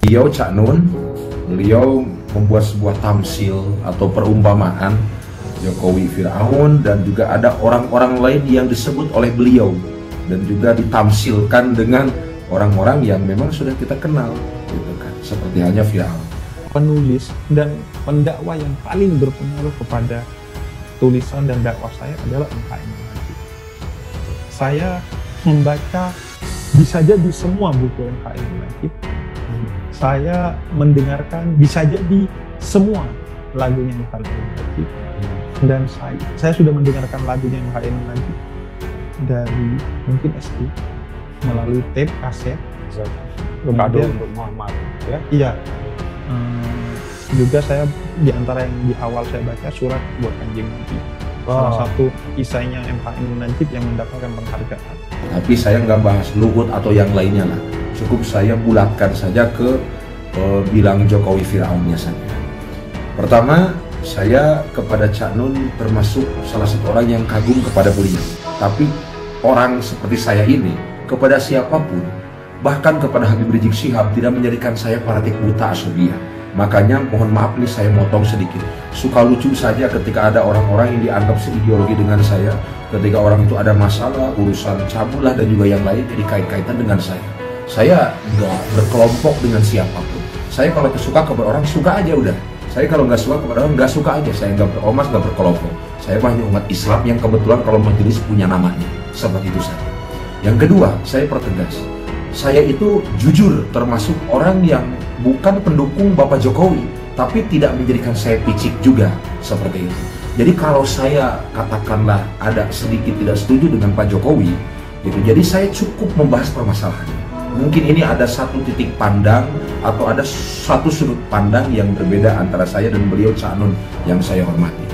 Beliau Cak Nun, beliau membuat sebuah tamsil atau perumpamaan Jokowi Firaun, dan juga ada orang-orang lain yang disebut oleh beliau dan juga ditamsilkan dengan orang-orang yang memang sudah kita kenal, gitu kan, seperti halnya Firaun. Penulis dan pendakwa yang paling berpengaruh kepada tulisan dan dakwah saya adalah MH Ainun Nadjib. Saya membaca bisa jadi semua buku MH Ainun Nadjib. Saya mendengarkan bisa jadi semua lagunya MH Ainun Nadjib. Dan saya sudah mendengarkan lagunya MH Ainun Nadjib dari mungkin SD melalui tape kaset. Kado untuk Muhammad, ya? Iya. Juga saya di antara yang di awal saya baca Surat buat Kanjeng Nabi. Salah satu kisahnya MH Ainun Nadjib yang mendapatkan penghargaan. Tapi saya nggak bahas Luhut atau yang lainnya lah. Cukup saya bulatkan saja ke bilang Jokowi Firaunnya saja. Pertama, saya kepada Cak Nun termasuk salah satu orang yang kagum kepada beliau. Tapi orang seperti saya ini kepada siapapun, bahkan kepada Habib Rizik Syihab, tidak menjadikan saya fanatik buta asubiah. Makanya mohon maaf nih saya motong sedikit. Suka lucu saja ketika ada orang-orang yang dianggap seideologi dengan saya. Ketika orang itu ada masalah, urusan cabulah dan juga yang lain jadi kait-kaitan dengan saya. Saya nggak berkelompok dengan siapapun. Saya kalau suka kepada orang suka aja udah. Saya kalau nggak suka kepada orang nggak suka aja. Saya nggak beromas, nggak berkelompok. Saya hanya umat Islam yang kebetulan kalau majelis punya namanya. Seperti itu saja. Yang kedua, saya pertegas. Saya itu jujur termasuk orang yang bukan pendukung Bapak Jokowi, tapi tidak menjadikan saya picik juga, seperti itu. Jadi kalau saya katakanlah ada sedikit tidak setuju dengan Pak Jokowi, gitu, jadi saya cukup membahas permasalahan. Mungkin ini ada satu titik pandang atau ada satu sudut pandang yang berbeda antara saya dan beliau Cak Nun yang saya hormati.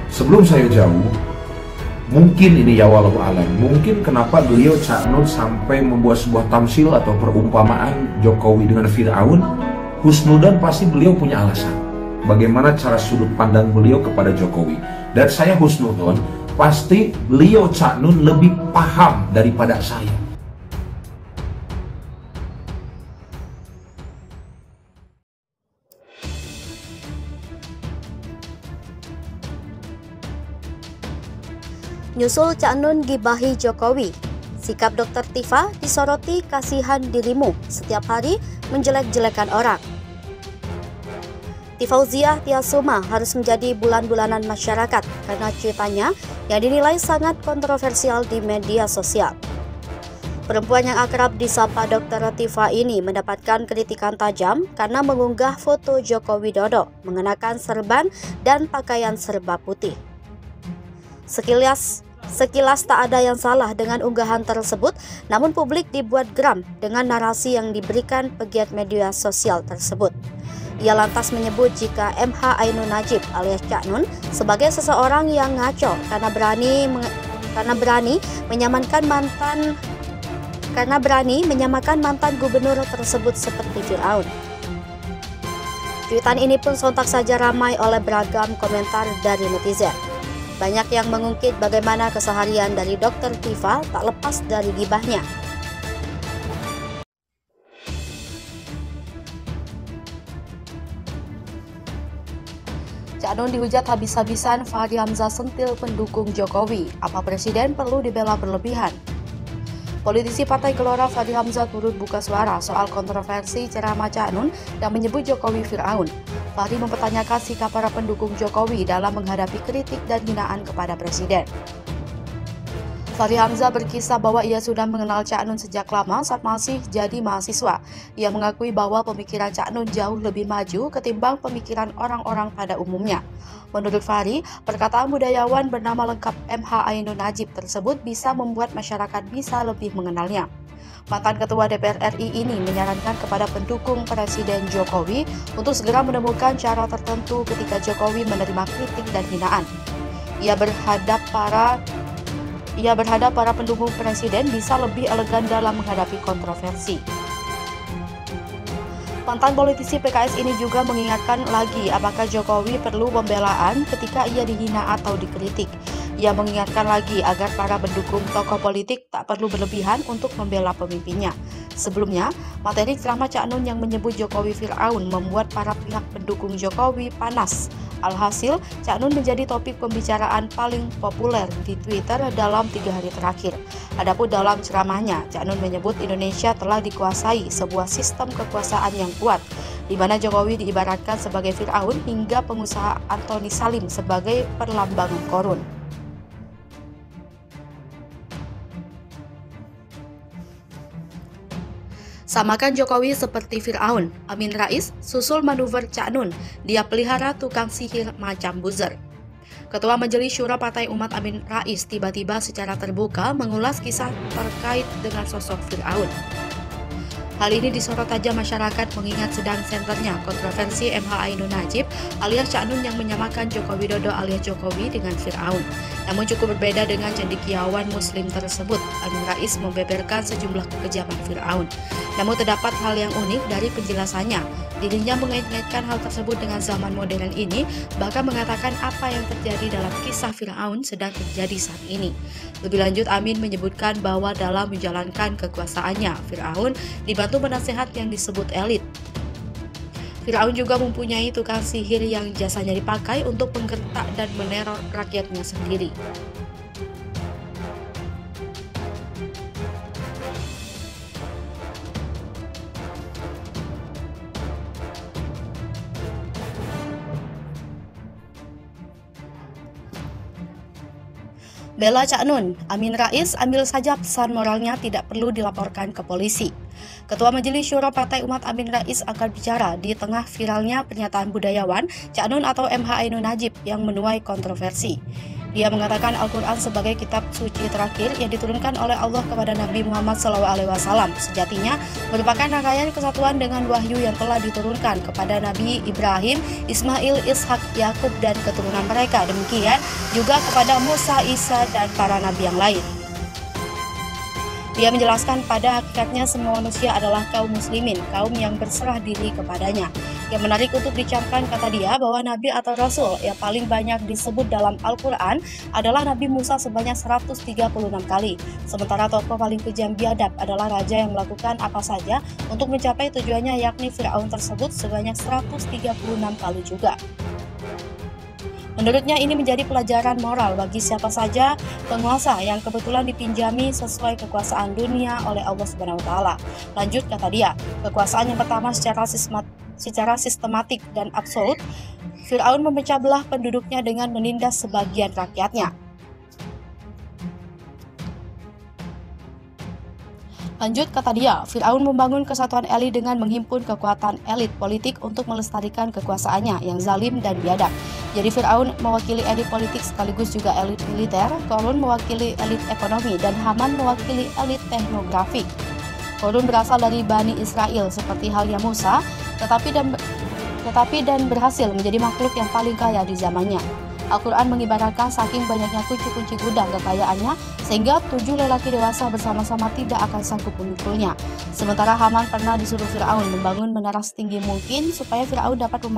Sebelum saya jauh, mungkin ini ya walau alam, mungkin kenapa beliau Cak Nun sampai membuat sebuah tamsil atau perumpamaan Jokowi dengan Firaun, husnudan pasti beliau punya alasan. Bagaimana cara sudut pandang beliau kepada Jokowi. Dan saya husnudan, pasti beliau Cak Nun lebih paham daripada saya. Nyusul Cak Nun gibahi Jokowi, sikap Dr. Tifa disoroti kasihan dirimu setiap hari menjelek-jelekan orang. Tifauziah Tiasuma harus menjadi bulan-bulanan masyarakat karena ceritanya yang dinilai sangat kontroversial di media sosial. Perempuan yang akrab disapa Dr. Tifa ini mendapatkan kritikan tajam karena mengunggah foto Joko Widodo mengenakan serban dan pakaian serba putih. Sekilas tak ada yang salah dengan unggahan tersebut, namun publik dibuat geram dengan narasi yang diberikan pegiat media sosial tersebut. Ia lantas menyebut jika MH Ainun Nadjib alias Cak Nun sebagai seseorang yang ngaco karena berani menyamakan mantan gubernur tersebut seperti Firaun. Cuitan ini pun sontak saja ramai oleh beragam komentar dari netizen. Banyak yang mengungkit bagaimana keseharian dari Dr. Tifa tak lepas dari gibahnya. Cak Nun dihujat habis-habisan, Fahri Hamzah sentil pendukung Jokowi. Apa presiden perlu dibela berlebihan? Politisi Partai Gelora Fahri Hamzah turut buka suara soal kontroversi ceramah Cak Nun yang menyebut Jokowi Firaun. Fahri mempertanyakan sikap para pendukung Jokowi dalam menghadapi kritik dan hinaan kepada presiden. Fahri Hamzah berkisah bahwa ia sudah mengenal Cak Nun sejak lama saat masih jadi mahasiswa. Ia mengakui bahwa pemikiran Cak Nun jauh lebih maju ketimbang pemikiran orang-orang pada umumnya. Menurut Fahri, perkataan budayawan bernama lengkap MH Ainun Nadjib tersebut bisa membuat masyarakat bisa lebih mengenalnya. Mantan Ketua DPR RI ini menyarankan kepada pendukung Presiden Jokowi untuk segera menemukan cara tertentu ketika Jokowi menerima kritik dan hinaan. Ia berharap para pendukung Presiden bisa lebih elegan dalam menghadapi kontroversi. Mantan politisi PKS ini juga mengingatkan lagi apakah Jokowi perlu pembelaan ketika ia dihina atau dikritik. Ia mengingatkan lagi agar para pendukung tokoh politik tak perlu berlebihan untuk membela pemimpinnya. Sebelumnya, materi ceramah Cak Nun yang menyebut Jokowi Fir'aun membuat para pihak pendukung Jokowi panas. Alhasil, Cak Nun menjadi topik pembicaraan paling populer di Twitter dalam 3 hari terakhir. Adapun dalam ceramahnya, Cak Nun menyebut Indonesia telah dikuasai sebuah sistem kekuasaan yang kuat, di mana Jokowi diibaratkan sebagai Fir'aun hingga pengusaha Antoni Salim sebagai perlambangan korun. Samakan Jokowi seperti Fir'aun, Amin Rais susul manuver Cak Nun, dia pelihara tukang sihir macam buzzer. Ketua Majelis Syuro Partai Umat Amin Rais tiba-tiba secara terbuka mengulas kisah terkait dengan sosok Fir'aun. Hal ini disorot tajam masyarakat mengingat sedang senternya kontroversi MH Ainun Najib alias Cak Nun yang menyamakan Joko Widodo alias Jokowi dengan Fir'aun. Namun cukup berbeda dengan cendekiawan muslim tersebut, Amin Rais membeberkan sejumlah kekejaman Fir'aun. Namun terdapat hal yang unik dari penjelasannya. Dirinya mengait-ngaitkan hal tersebut dengan zaman modern ini, bahkan mengatakan apa yang terjadi dalam kisah Fir'aun sedang terjadi saat ini. Lebih lanjut, Amin menyebutkan bahwa dalam menjalankan kekuasaannya, Fir'aun dibantu penasehat yang disebut elit. Fir'aun juga mempunyai tukang sihir yang jasanya dipakai untuk menggertak dan meneror rakyatnya sendiri. Bela Cak Nun, Amin Rais ambil saja pesan moralnya tidak perlu dilaporkan ke polisi. Ketua Majelis Syuro Partai Umat Amin Rais akan bicara di tengah viralnya pernyataan budayawan Cak Nun atau MH Ainun Najib yang menuai kontroversi. Dia mengatakan Al-Quran sebagai kitab suci terakhir yang diturunkan oleh Allah kepada Nabi Muhammad SAW. Sejatinya merupakan rangkaian kesatuan dengan wahyu yang telah diturunkan kepada Nabi Ibrahim, Ismail, Ishak, Yakub dan keturunan mereka. Demikian juga kepada Musa, Isa dan para nabi yang lain. Dia menjelaskan pada hakikatnya semua manusia adalah kaum muslimin, kaum yang berserah diri kepadanya. Yang menarik untuk dicamkan, kata dia, bahwa Nabi atau Rasul yang paling banyak disebut dalam Al-Quran adalah Nabi Musa sebanyak 136 kali. Sementara tokoh paling kejam biadab adalah raja yang melakukan apa saja untuk mencapai tujuannya, yakni Fir'aun tersebut sebanyak 136 kali juga. Menurutnya ini menjadi pelajaran moral bagi siapa saja penguasa yang kebetulan dipinjami sesuai kekuasaan dunia oleh Allah Subhanahu wa taala. Lanjut, kata dia, kekuasaan yang pertama secara sistematik dan absolut, Fir'aun memecah belah penduduknya dengan menindas sebagian rakyatnya. Lanjut, kata dia, Fir'aun membangun kesatuan elit dengan menghimpun kekuatan elit politik untuk melestarikan kekuasaannya yang zalim dan biadab. Jadi Fir'aun mewakili elit politik sekaligus juga elit militer, Korun mewakili elit ekonomi, dan Haman mewakili elit teknografi. Korun berasal dari Bani Israel seperti halnya Musa, tetapi dan berhasil menjadi makhluk yang paling kaya di zamannya. Al-Quran mengibaratkan saking banyaknya kunci-kunci gudang kekayaannya sehingga 7 lelaki dewasa bersama-sama tidak akan sanggup memukulnya. Sementara Haman pernah disuruh Fir'aun membangun menara setinggi mungkin supaya Fir'aun dapat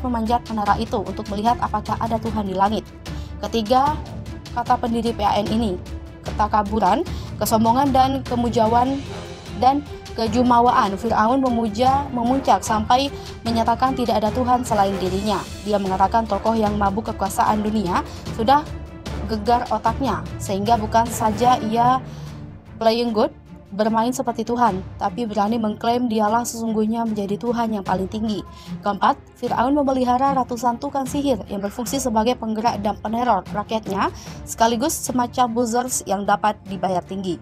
memanjat menara itu untuk melihat apakah ada Tuhan di langit. Ketiga, kata pendiri PAN ini, ketakaburan, kesombongan dan kemujauan dan kejumawaan Fir'aun memuncak sampai menyatakan tidak ada Tuhan selain dirinya. Dia mengatakan tokoh yang mabuk kekuasaan dunia sudah gegar otaknya, sehingga bukan saja ia playing God, bermain seperti Tuhan, tapi berani mengklaim dialah sesungguhnya menjadi Tuhan yang paling tinggi. Keempat, Fir'aun memelihara ratusan tukang sihir yang berfungsi sebagai penggerak dan peneror rakyatnya, sekaligus semacam buzzers yang dapat dibayar tinggi.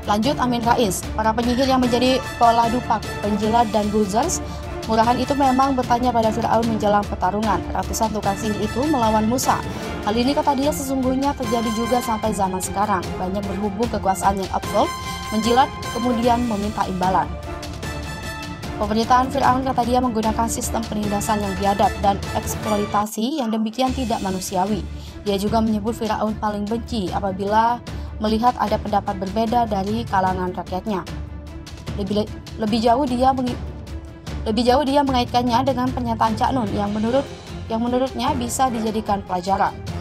Lanjut, Amin Rais, para penyihir yang menjadi pola dupak, penjilat dan buzzers murahan itu memang bertanya pada Fir'aun menjelang pertarungan. Ratusan tukang sihir itu melawan Musa. Hal ini, kata dia, sesungguhnya terjadi juga sampai zaman sekarang. Banyak berhubung kekuasaan yang absolut, menjilat, kemudian meminta imbalan. Pemerintahan Fir'aun, kata dia, menggunakan sistem penindasan yang biadab dan eksploitasi yang demikian tidak manusiawi. Dia juga menyebut Fir'aun paling benci apabila melihat ada pendapat berbeda dari kalangan rakyatnya. Lebih jauh dia mengaitkannya dengan pernyataan Cak Nun yang menurut yang menurutnya bisa dijadikan pelajaran.